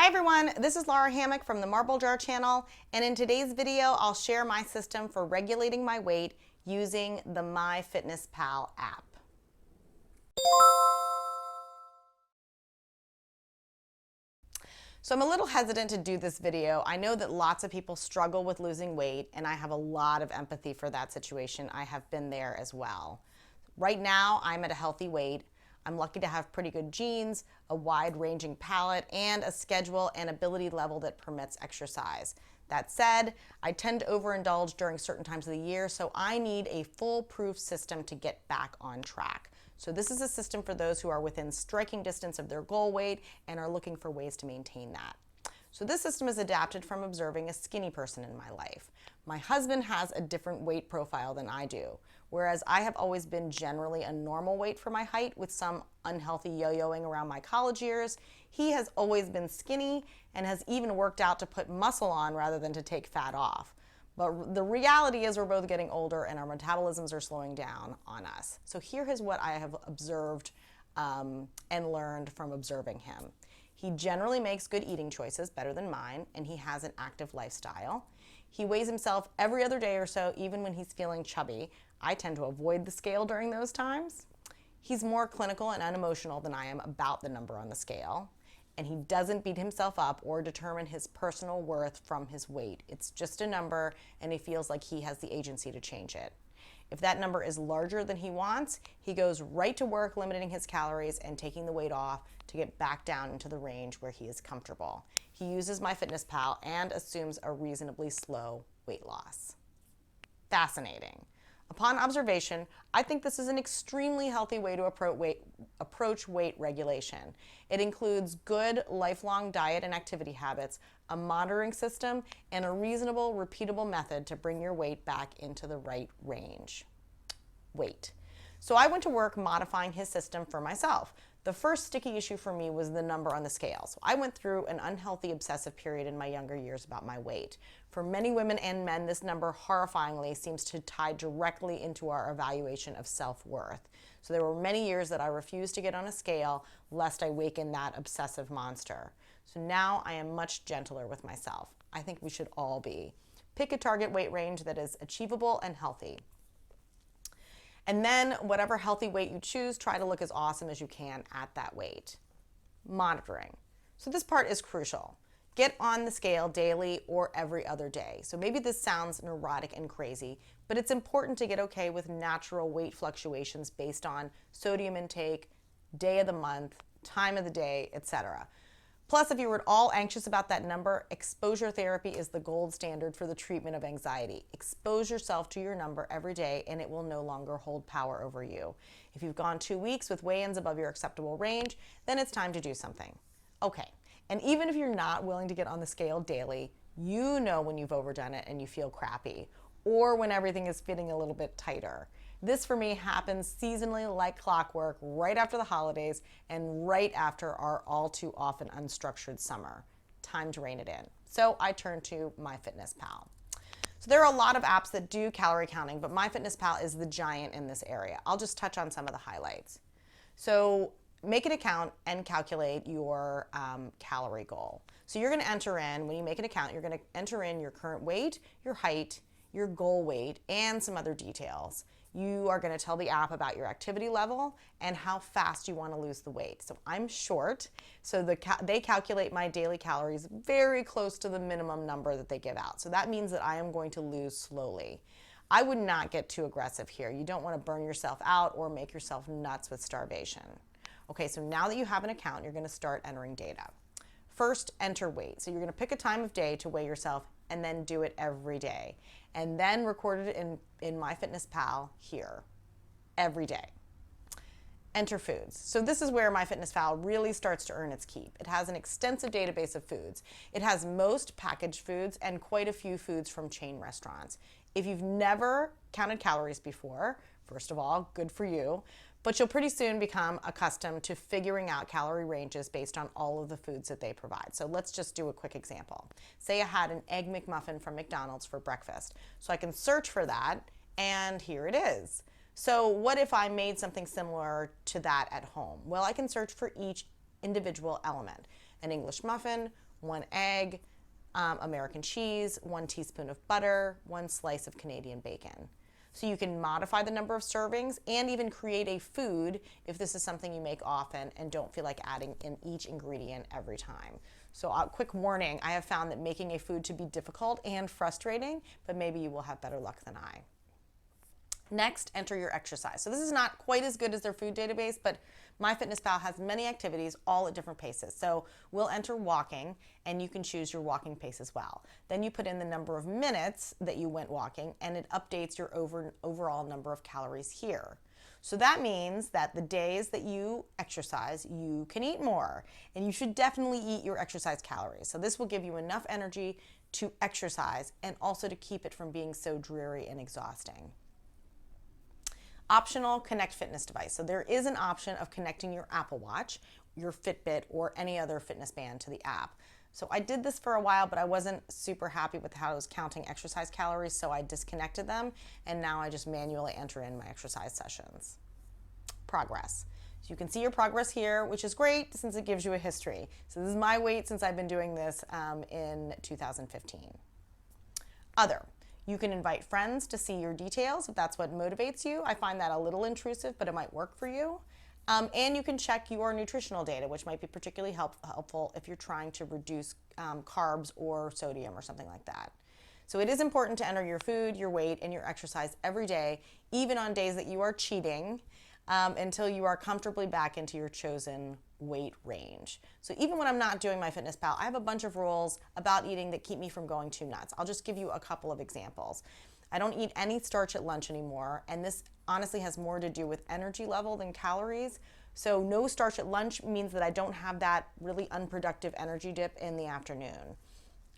everyone, this is Lara Hammock from the Marble Jar channel, and in today's video I'll share my system for regulating my weight using the MyFitnessPal app. So I'm a little hesitant to do this video. I know that lots of people struggle with losing weight, and I have a lot of empathy for that situation. I have been there as well. Right now I'm at a healthy weight. I'm lucky to have pretty good genes, a wide-ranging palate, and a schedule and ability level that permits exercise. That said, I tend to overindulge during certain times of the year, so I need a foolproof system to get back on track. So this is a system for those who are within striking distance of their goal weight and are looking for ways to maintain that. So this system is adapted from observing a skinny person in my life. My husband has a different weight profile than I do, whereas I have always been generally a normal weight for my height with some unhealthy yo-yoing around my college years. He has always been skinny and has even worked out to put muscle on rather than to take fat off. But the reality is we're both getting older and our metabolisms are slowing down on us. So here is what I have observed and learned from observing him. He generally makes good eating choices, better than mine, and he has an active lifestyle. He weighs himself every other day or so, even when he's feeling chubby. I tend to avoid the scale during those times. He's more clinical and unemotional than I am about the number on the scale. And he doesn't beat himself up or determine his personal worth from his weight. It's just a number, and he feels like he has the agency to change it. If that number is larger than he wants, he goes right to work limiting his calories and taking the weight off to get back down into the range where he is comfortable. He uses MyFitnessPal and assumes a reasonably slow weight loss. Fascinating. Upon observation, I think this is an extremely healthy way to approach weight regulation. It includes good lifelong diet and activity habits, a monitoring system, and a reasonable, repeatable method to bring your weight back into the right range. Weight. So I went to work modifying his system for myself. The first sticky issue for me was the number on the scale. So I went through an unhealthy obsessive period in my younger years about my weight. For many women and men, this number horrifyingly seems to tie directly into our evaluation of self-worth. So there were many years that I refused to get on a scale lest I waken that obsessive monster. So now I am much gentler with myself. I think we should all be. Pick a target weight range that is achievable and healthy. And then whatever healthy weight you choose, try to look as awesome as you can at that weight. Monitoring. So this part is crucial. Get on the scale daily or every other day. So maybe this sounds neurotic and crazy, but it's important to get okay with natural weight fluctuations based on sodium intake, day of the month, time of the day, etc. Plus, if you were at all anxious about that number, exposure therapy is the gold standard for the treatment of anxiety. Expose yourself to your number every day and it will no longer hold power over you. If you've gone 2 weeks with weigh-ins above your acceptable range, then it's time to do something. Okay, and even if you're not willing to get on the scale daily, you know when you've overdone it and you feel crappy, or when everything is fitting a little bit tighter. This for me happens seasonally like clockwork right after the holidays and right after our all too often unstructured summer. Time to rein it in. So I turn to MyFitnessPal. So there are a lot of apps that do calorie counting, but MyFitnessPal is the giant in this area. I'll just touch on some of the highlights. So make an account and calculate your calorie goal. So you're going to enter in, when you make an account, you're going to enter in your current weight, your height, your goal weight, and some other details. You are going to tell the app about your activity level and how fast you want to lose the weight. So I'm short, so they calculate my daily calories very close to the minimum number that they give out. So that means that I am going to lose slowly. I would not get too aggressive here. You don't want to burn yourself out or make yourself nuts with starvation. Okay, so now that you have an account, you're going to start entering data. First, enter weight. So you're going to pick a time of day to weigh yourself and then do it every day. And then record it in MyFitnessPal here every day. Enter foods. So this is where MyFitnessPal really starts to earn its keep. It has an extensive database of foods. It has most packaged foods and quite a few foods from chain restaurants. If you've never counted calories before, first of all, good for you. But you'll pretty soon become accustomed to figuring out calorie ranges based on all of the foods that they provide. So let's just do a quick example. Say I had an Egg McMuffin from McDonald's for breakfast. So I can search for that, and here it is. So what if I made something similar to that at home? Well, I can search for each individual element. An English muffin 1 egg, American cheese, 1 teaspoon of butter, 1 slice of Canadian bacon. So you can modify the number of servings and even create a food if this is something you make often and don't feel like adding in each ingredient every time. So a quick warning, I have found that making a food to be difficult and frustrating, but maybe you will have better luck than I. Next, enter your exercise. So this is not quite as good as their food database, but MyFitnessPal has many activities all at different paces. So we'll enter walking, and you can choose your walking pace as well. Then you put in the number of minutes that you went walking, and it updates your overall number of calories here. So that means that the days that you exercise, you can eat more, and you should definitely eat your exercise calories. So this will give you enough energy to exercise and also to keep it from being so dreary and exhausting. Optional Connect Fitness device. So there is an option of connecting your Apple Watch, your Fitbit, or any other fitness band to the app. So I did this for a while, but I wasn't super happy with how it was counting exercise calories, so I disconnected them, and now I just manually enter in my exercise sessions. Progress. So you can see your progress here, which is great since it gives you a history. So this is my weight since I've been doing this in 2015. Other. You can invite friends to see your details if that's what motivates you. I find that a little intrusive, but it might work for you. And you can check your nutritional data, which might be particularly helpful if you're trying to reduce carbs or sodium or something like that. So it is important to enter your food, your weight, and your exercise every day, even on days that you are cheating, until you are comfortably back into your chosen weight range. So even when I'm not doing MyFitnessPal, I have a bunch of rules about eating that keep me from going too nuts. I'll just give you a couple of examples. I don't eat any starch at lunch anymore, and this honestly has more to do with energy level than calories. So no starch at lunch means that I don't have that really unproductive energy dip in the afternoon.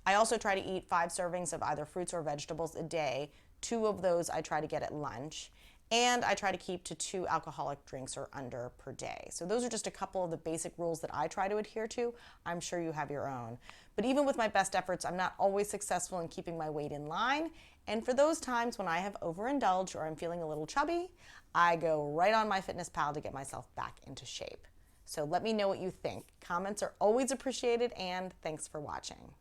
I also try to eat 5 servings of either fruits or vegetables a day. 2 of those I try to get at lunch. And I try to keep to 2 alcoholic drinks or under per day. So those are just a couple of the basic rules that I try to adhere to. I'm sure you have your own. But even with my best efforts, I'm not always successful in keeping my weight in line. And for those times when I have overindulged or I'm feeling a little chubby, I go right on MyFitnessPal to get myself back into shape. So let me know what you think. Comments are always appreciated, and thanks for watching.